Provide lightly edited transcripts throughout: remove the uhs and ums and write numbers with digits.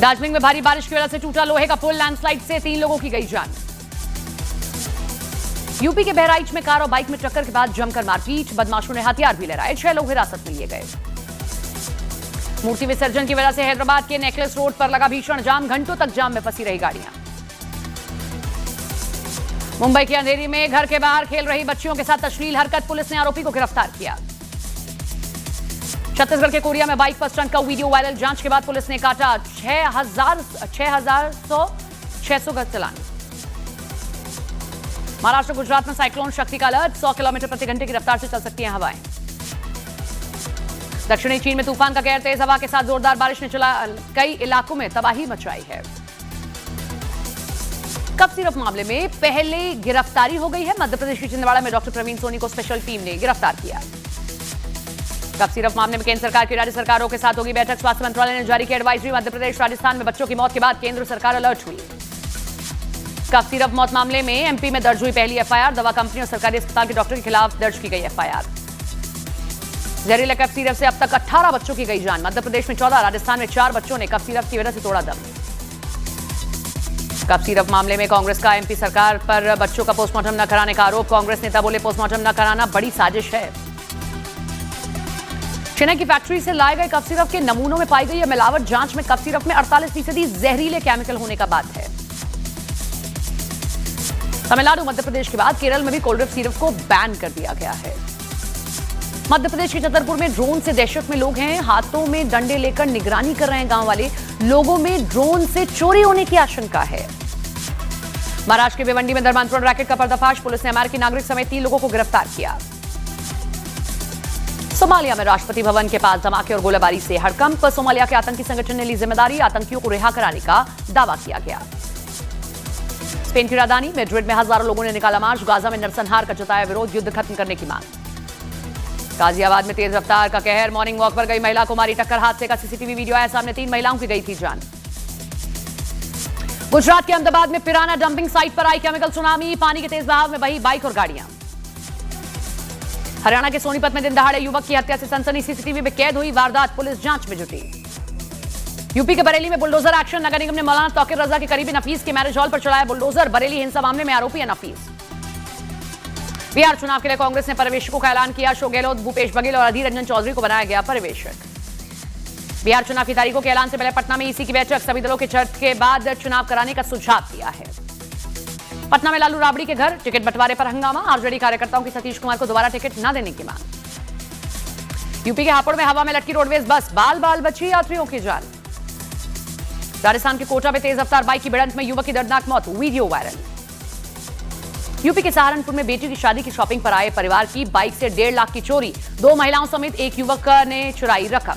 दार्जिलिंग में भारी बारिश की वजह से टूटा लोहे का पुल, लैंडस्लाइड से 3 लोगों की गई जान। यूपी के बहराइच में कार और बाइक में टक्कर के बाद जमकर मारपीट, बदमाशों ने हथियार भी लहराए, 6 लोग हिरासत में लिए गए। मूर्ति विसर्जन की वजह से हैदराबाद के नेकलेस रोड पर लगा भीषण जाम, घंटों तक जाम में फंसी रही गाड़ियां। मुंबई के अंधेरी में घर के बाहर खेल रही बच्चियों के साथ अश्लील हरकत, पुलिस ने आरोपी को गिरफ्तार किया। छत्तीसगढ़ के कोरिया में बाइक पर स्टंट का वीडियो वायरल, जांच के बाद पुलिस ने काटा 6,600 का चालान। महाराष्ट्र गुजरात में साइक्लोन शक्ति का अलर्ट, 100 किलोमीटर प्रति घंटे की रफ्तार से चल सकती हैं हवाएं। दक्षिणी चीन में तूफान का कहर, तेज हवा के साथ जोरदार बारिश ने कई इलाकों में तबाही मचाई है। कफ सिरप मामले में पहले गिरफ्तारी हो गई है। मध्य प्रदेश के छिंदवाड़ा में डॉक्टर प्रवीण सोनी को स्पेशल टीम ने गिरफ्तार किया। कफ सिरप मामले में केंद्र सरकार की राज्य सरकारों के साथ होगी बैठक, स्वास्थ्य मंत्रालय ने जारी की एडवाइजरी। मध्य प्रदेश राजस्थान में बच्चों की मौत के बाद केंद्र सरकार अलर्ट हुई। कफ सिरप मौत मामले में एमपी में दर्ज हुई पहली एफआईआर, दवा कंपनी और सरकारी अस्पताल के डॉक्टर के खिलाफ दर्ज की गई एफआईआर। जहरीले कफ सिरप से अब तक 18 बच्चों की गई जान। मध्य प्रदेश में 14, राजस्थान में 4 बच्चों ने कफ सिरप की वजह से तोड़ा दम। कफ सिरप मामले में कांग्रेस का एमपी सरकार पर बच्चों का पोस्टमार्टम न कराने का आरोप, कांग्रेस नेता बोले पोस्टमार्टम न कराना बड़ी साजिश है। चेन्नई की फैक्ट्री से लाए गए कफ सिरप के नमूनों में पाई गई यह मिलावट, जांच में कफ सिरप में 48% जहरीले केमिकल होने का बात है। तमिलनाडु, मध्य प्रदेश के बाद केरल में भी कोल्ड सिरप को बैन कर दिया गया है। मध्य प्रदेश के छतरपुर में ड्रोन से दहशत में लोग हैं, हाथों में डंडे लेकर निगरानी कर रहे हैं गांव वाले। लोगों में ड्रोन से चोरी होने की आशंका है। महाराष्ट्र के भिवंडी में धर्मांतरण रैकेट का पर्दाफाश, पुलिस ने अमेरिकी नागरिक समेत 3 लोगों को गिरफ्तार किया। सोमालिया में राष्ट्रपति भवन के पास धमाके और गोलाबारी से हड़कंप, सोमालिया के आतंकी संगठन ने ली जिम्मेदारी, आतंकियों को रिहा कराने का दावा किया गया। स्पेन की राजधानी मैड्रिड में हजारों लोगों ने निकाला मार्च, गाजा में नरसंहार का जताया विरोध, युद्ध खत्म करने की मांग। गाजियाबाद में तेज रफ्तार का कहर, मॉर्निंग वॉक पर गई महिला को मारी टक्कर, हादसे का सीसीटीवी वीडियो आया सामने, 3 महिलाओं की गई थी जान। गुजरात के अहमदाबाद में पिराना डंपिंग साइट पर आई केमिकल सुनामी, पानी के तेज बहाव में बही बाइक और गाड़ियां। हरियाणा के सोनीपत में दिन दहाड़े युवक की हत्या से सनसनी, सीसीटीवी में कैद हुई वारदात, पुलिस जांच में जुटी। यूपी के बरेली में बुलडोजर एक्शन, नगर निगम ने मौलाना तौकीर रजा के करीबी नफीस के मैरिज हॉल पर चलाया बुलडोजर, बरेली हिंसा मामले में आरोपी है नफीस। बिहार चुनाव के लिए कांग्रेस ने पर्यवेक्षकों का ऐलान किया, अशोक गहलोत, भूपेश बघेल और अधीर रंजन चौधरी को बनाया गया पर्यवेक्षक। बिहार चुनाव की तारीखों के ऐलान से पहले पटना में ईसी की बैठक, सभी दलों के चर्चा के बाद चुनाव कराने का सुझाव दिया है। पटना में लालू राबड़ी के घर टिकट बंटवारे पर हंगामा, आरजेडी कार्यकर्ताओं की सतीश कुमार को दोबारा टिकट न देने की मांग। यूपी के हापुड़ में हवा में लटकी रोडवेज बस, बाल बाल बची यात्रियों की जान। राजस्थान के कोटा में तेज रफ्तार बाइक की भिड़ंत में युवक की दर्दनाक मौत, वीडियो वायरल। यूपी के सहारनपुर में बेटी की शादी की शॉपिंग पर आए परिवार की बाइक से 1.5 लाख की चोरी, 2 महिलाओं समेत एक युवक ने चुराई रकम।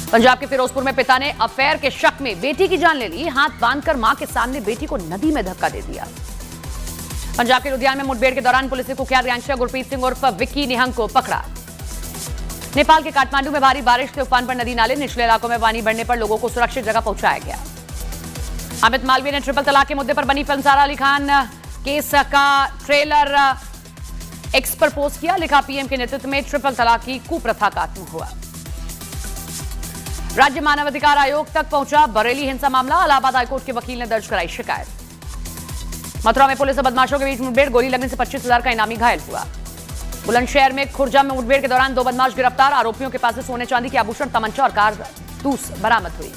पंजाब के फिरोजपुर में पिता ने अफेयर के शक में बेटी की जान ले ली, हाथ बांधकर मां के सामने बेटी को नदी में धक्का दे दिया। पंजाब के लुधियाना में मुठभेड़ के दौरान पुलिस ने कुख्यात गैंगस्टर गुरप्रीत सिंह उर्फ विक्की निहंग को पकड़ा। नेपाल के काठमांडू में भारी बारिश से उफान पर नदी नाले, निचले इलाकों में पानी बढ़ने पर लोगों को सुरक्षित जगह पहुंचाया गया। अमित मालवीय ने ट्रिपल तलाक के मुद्दे पर बनी फिल्म सारा अली खान केस का ट्रेलर एक्स पर पोस्ट किया, लिखा पीएम के नेतृत्व में ट्रिपल तलाक की कुप्रथा का खात्मा हुआ। राज्य मानवाधिकार आयोग तक पहुंचा बरेली हिंसा मामला, इलाहाबाद हाईकोर्ट के वकील ने दर्ज कराई शिकायत। मथुरा में पुलिस और बदमाशों के बीच मुठभेड़, गोली लगने से 25,000 का इनामी घायल हुआ। बुलंदशहर में खुर्जा में मुठभेड़ के दौरान 2 बदमाश गिरफ्तार, आरोपियों के पास से सोने चांदी के आभूषण, तमंचा और कारतूस बरामद हुई।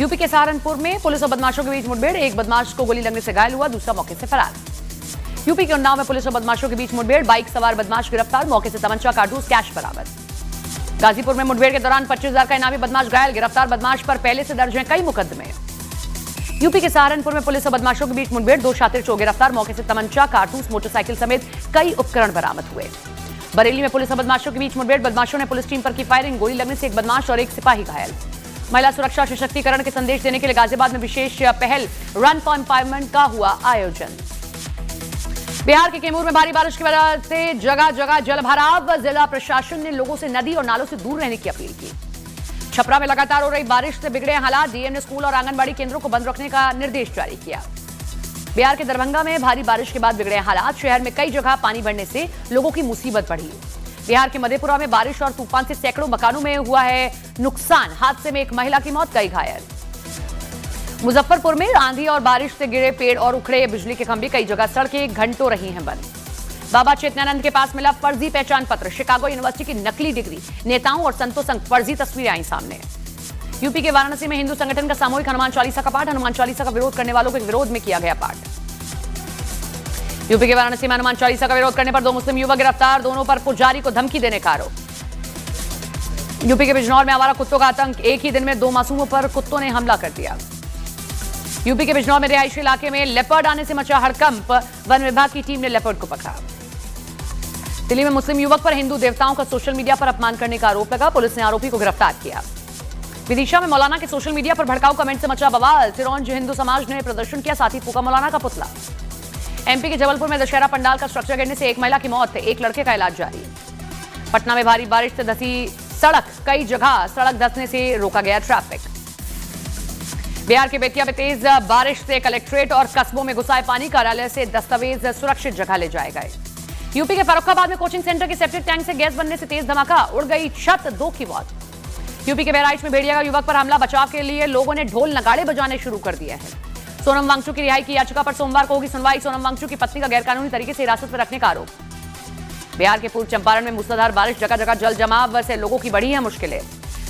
यूपी के सहारनपुर में पुलिस और बदमाशों के बीच मुठभेड़, एक बदमाश को गोली लगने से घायल हुआ, दूसरा मौके से फरार। यूपी के उन्नाव में पुलिस और बदमाशों के बीच मुठभेड़, बाइक सवार बदमाश गिरफ्तार, मौके से तमंचा, कारतूस, कैश बरामद। गाजीपुर में मुठभेड़ के दौरान 25,000 का इनामी बदमाश घायल, गिरफ्तार बदमाश पर पहले से दर्ज हैं कई मुकदमे। यूपी के सहारनपुर में पुलिस और बदमाशों के बीच मुठभेड़, 2 शातिर चोर गिरफ्तार, मौके से तमंचा, कारतूस, मोटरसाइकिल समेत कई उपकरण बरामद हुए। बरेली में पुलिस और बदमाशों के बीच मुठभेड़, बदमाशों ने पुलिस टीम पर की फायरिंग, गोली लगने से एक बदमाश और एक सिपाही घायल। महिला सुरक्षा सशक्तिकरण के संदेश देने के लिए गाजियाबाद में विशेष पहल रन फॉर एम्पावरमेंट का हुआ आयोजन। बिहार के कैमूर में भारी बारिश की वजह से जगह जगह जलभराव, जिला प्रशासन ने लोगों से नदी और नालों से दूर रहने की अपील की। छपरा में लगातार हो रही बारिश से बिगड़े हालात, डीएम ने स्कूल और आंगनबाड़ी केंद्रों को बंद रखने का निर्देश जारी किया। बिहार के दरभंगा में भारी बारिश के बाद बिगड़े हालात, शहर में कई जगह पानी बढ़ने से लोगों की मुसीबत बढ़ी। बिहार के मधेपुरा में बारिश और तूफान से सैकड़ों मकानों में हुआ है नुकसान। हादसे में एक महिला की मौत, कई घायल। मुजफ्फरपुर में आंधी और बारिश से गिरे पेड़ और उखड़े बिजली के खंभे, कई जगह सड़कें घंटों रही हैं बंद। बाबा चेतनानंद के पास मिला फर्जी पहचान पत्र, शिकागो यूनिवर्सिटी की नकली डिग्री, नेताओं और संतों संग फर्जी तस्वीरें आई सामने। यूपी के वाराणसी में हिंदू संगठन का सामूहिक हनुमान चालीसा का पाठ, हनुमान चालीसा का विरोध करने वालों के विरोध में किया गया पाठ। यूपी के वाराणसी में हनुमान चालीसा का विरोध करने पर 2 मुस्लिम युवक गिरफ्तार, दोनों पर पुजारी को धमकी देने का आरोप। यूपी के बिजनौर में आवारा कुत्तों का आतंक, एक ही दिन में 2 मासूमों पर कुत्तों ने हमला कर दिया। यूपी के बिजनौर में रिहायशी इलाके में लेपर्ड आने से मचा हड़कंप, वन विभाग की टीम ने लेपर्ड को पकड़ा। दिल्ली में मुस्लिम युवक पर हिंदू देवताओं का सोशल मीडिया पर अपमान करने का आरोप लगा, पुलिस ने आरोपी को गिरफ्तार किया। विदिशा में मौलाना के सोशल मीडिया पर भड़काऊ कमेंट से मचा बवाल, सिरोंज हिंदू समाज ने प्रदर्शन किया, साथ ही फूका मौलाना का पुतला। एमपी के जबलपुर में दशहरा पंडाल का स्ट्रक्चर गिरने से एक महिला की मौत, एक लड़के का इलाज जारी। पटना में भारी बारिश से धंसी सड़क, कई जगह सड़क धंसने से रोका गया ट्रैफिक। बिहार के बेतिया में तेज बारिश से कलेक्ट्रेट और कस्बों में घुसाए पानी, कार्यालय से दस्तावेज सुरक्षित जगह ले जाए गए। यूपी के फर्रुखाबाद में कोचिंग सेंटर के सेप्टिक टैंक से गैस बनने से तेज धमाका, उड़ गई छत, 2 की मौत। यूपी के बहराइच में भेड़िया का युवक पर हमला, बचाव के लिए लोगों ने ढोल नगाड़े बजाने शुरू कर दिए हैं। सोनम वांगचुक की रिहाई की याचिका पर सोमवार को होगी सुनवाई, सोनम वांगचुक की पत्नी का गैरकानूनी तरीके से हिरासत में रखने का आरोप। बिहार के पूर्व चंपारण में मूसलाधार बारिश, जगह जगह जल जमाव से लोगों की बढ़ी है मुश्किलें।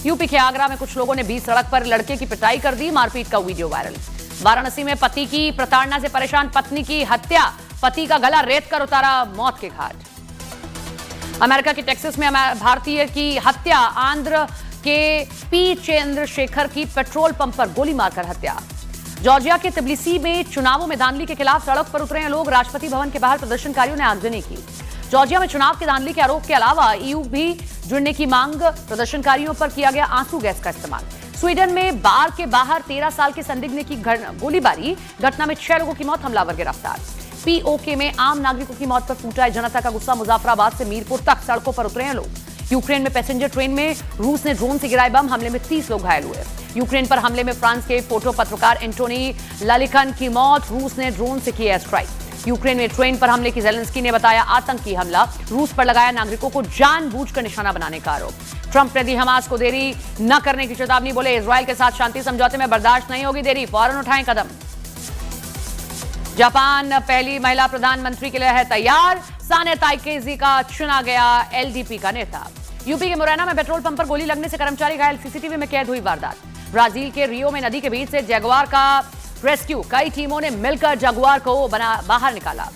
यूपी के आगरा में कुछ लोगों ने बीच सड़क पर लड़के की पिटाई कर दी, मारपीट का वीडियो वायरल। वाराणसी में पति की प्रताड़ना से परेशान पत्नी की हत्या, पति का गला रेत कर उतारा मौत के घाट। अमेरिका के टेक्सास में भारतीय की हत्या, आंध्र के पी चंद्रशेखर की पेट्रोल पंप पर गोली मारकर हत्या। जॉर्जिया के तिब्लिसी में चुनावों में धांधली के खिलाफ सड़क पर उतरे हैं लोग, राष्ट्रपति भवन के बाहर प्रदर्शनकारियों ने आगजनी की। जॉर्जिया में चुनाव की धांधली के आरोप के अलावा ईयू भी जुड़ने की मांग, प्रदर्शनकारियों पर किया गया आंसू गैस का इस्तेमाल। स्वीडन में बार के बाहर 13 साल के संदिग्ध ने की गोलीबारी, घटना में 6 लोगों की मौत, हमलावर गिरफ्तार। पीओके में आम नागरिकों की मौत पर फूटा है जनता का गुस्सा, मुजफ्फराबाद से मीरपुर तक सड़कों पर उतरे हैं लोग। यूक्रेन में पैसेंजर ट्रेन में रूस ने ड्रोन से गिराए बम, हमले में 30 लोग घायल हुए। यूक्रेन पर हमले में फ्रांस के फोटो पत्रकार एंटोनी लालिखन की मौत, रूस ने ड्रोन से किया स्ट्राइक। यूक्रेन में ट्रेन पर हमले की जेलेंस्की ने बताया आतंकी हमला, रूस पर लगाया नागरिकों को जानबूझकर निशाना बनाने का आरोप। ट्रंप ने दी हमास को देरी न करने की चेतावनी, बोले इजरायल के साथ शांति समझौते में बर्दाश्त नहीं होगी देरी, फौरन उठाएं कदम। जापान पहली महिला प्रधानमंत्री के लिए है तैयार, साने ताइकेजी का चुना गया एलडीपी का नेता। यूपी के मुरैना में पेट्रोल पंप पर गोली लगने से कर्मचारी घायल, सीसीटीवी में कैद हुई वारदात। ब्राजील के रियो में नदी के बीच से जगुआर का रेस्क्यू, कई टीमों ने मिलकर जगुआर को बाहर निकाला।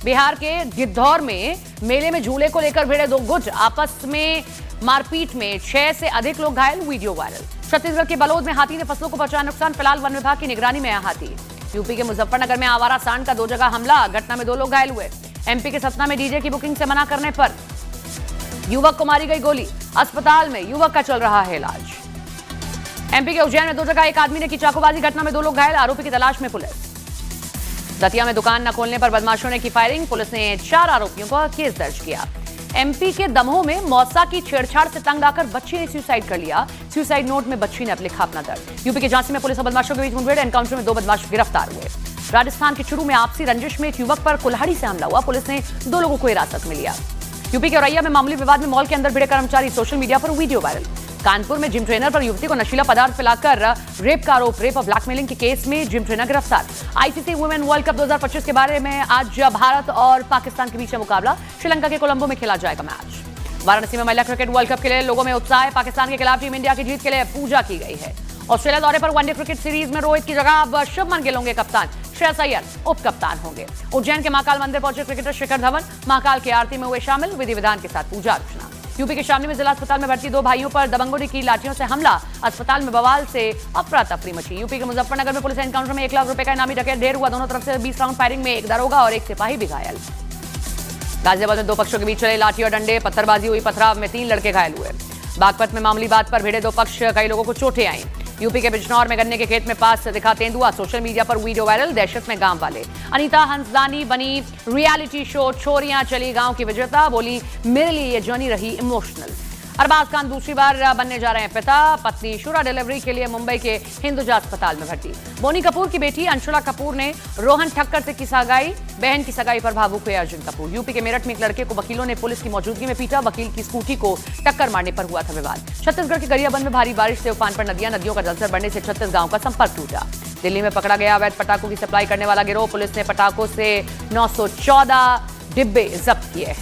बिहार के गिद्धौर में मेले में झूले को लेकर भिड़े 2 गुट, आपस में मारपीट में 6 से अधिक लोग घायल, वीडियो वायरल। छत्तीसगढ़ के बलौद में हाथी ने फसलों को पहुंचाया नुकसान, फिलहाल वन विभाग की निगरानी में है हाथी। यूपी के मुजफ्फरनगर में आवारा सांड का 2 जगह हमला, घटना में 2 लोग घायल हुए। एमपी के सतना में डीजे की बुकिंग से मना करने पर युवक को मारी गई गोली, अस्पताल में युवक का चल रहा है इलाज। एमपी के उज्जैन में 2 जगह एक आदमी ने की चाकूबाजी, घटना में 2 लोग घायल, आरोपी की तलाश में पुलिस। दतिया में दुकान न खोलने पर बदमाशों ने की फायरिंग, पुलिस ने 4 आरोपियों पर केस दर्ज किया। एमपी के दमोह में मौसा की छेड़छाड़ से तंग आकर बच्ची ने सुसाइड कर लिया, सुसाइड नोट में बच्ची ने अब लिखा अपना दर्द। यूपी के झांसी में पुलिस और बदमाशों के बीच मुठभेड़, एनकाउंटर में 2 बदमाश गिरफ्तार हुए। राजस्थान के चुरू में आपसी रंजिश में एक युवक पर कुल्हाड़ी से हमला हुआ, पुलिस ने 2 लोगों को हिरासत में लिया। यूपी के औरैया में मामूली विवाद में मॉल के अंदर भिड़े कर्मचारी, सोशल मीडिया पर वीडियो वायरल। कानपुर में जिम ट्रेनर पर युवती को नशीला पदार्थ पिलाकर रेप का आरोप, रेप और ब्लैकमेलिंग के केस में जिम ट्रेनर गिरफ्तार। आईसीसी वुमेन वर्ल्ड कप 2025 के बारे में आज भारत और पाकिस्तान के बीच मुकाबला, श्रीलंका के कोलंबो में खेला जाएगा मैच। वाराणसी में महिला क्रिकेट वर्ल्ड कप के लिए लोगों में उत्साह है, पाकिस्तान के खिलाफ टीम इंडिया की जीत के लिए पूजा की गई है। ऑस्ट्रेलिया दौरे पर वनडे क्रिकेट सीरीज में रोहित की जगह अब शुभमन गिल होंगे कप्तान, श्रेयस अय्यर उप कप्तान होंगे। उज्जैन के महाकाल मंदिर पहुंचे क्रिकेटर शिखर धवन, महाकाल की आरती में हुए शामिल, विधि विधान के साथ पूजा अर्चना। यूपी के शामली में जिला अस्पताल में भर्ती 2 भाइयों पर दबंगों ने की लाठियों से हमला, अस्पताल में बवाल से अफरा तफरी मची। यूपी के मुजफ्फरनगर में पुलिस एनकाउंटर में 1 लाख रुपए का इनामी डकैत ढेर हुआ, दोनों तरफ से 20 राउंड फायरिंग में 1 दरोगा और 1 सिपाही भी घायल। गाजियाबाद में 2 पक्षों के बीच चले लाठी और डंडे, पत्थरबाजी हुई, पथराव में 3 लड़के घायल हुए। बागपत में मामूली बात पर भिड़े 2 पक्ष, कई लोगों को चोटें आई। यूपी के बिजनौर में गन्ने के खेत में पास दिखा तेंदुआ, सोशल मीडिया पर वीडियो वायरल, दहशत में गांव वाले। अनीता हंसदानी बनी रियलिटी शो छोरियां चली गांव की विजेता, बोली मेरे लिए ये जर्नी रही इमोशनल। अरबाज खान दूसरी बार बनने जा रहे हैं पिता। पत्नी शुरा डिलीवरी के लिए मुंबई के हिंदुजा अस्पताल में भर्ती। बोनी कपूर की बेटी अंशुला कपूर ने रोहन ठक्कर से की सगाई। बहन की सगाई पर भावुक हुए अर्जुन कपूर। यूपी के मेरठ में एक लड़के को वकीलों ने पुलिस की मौजूदगी में पीटा। वकील की स्कूटी को टक्कर मारने पर हुआ था विवाद। छत्तीसगढ़ के गरियाबंद में भारी बारिश से उफान पर नदियों का जलस्तर बढ़ने से 36 गांव का संपर्क टूटा। दिल्ली में पकड़ा गया अवैध पटाखों की सप्लाई करने वाला गिरोह। पुलिस ने पटाखों से 914 डिब्बे जब्त किए हैं।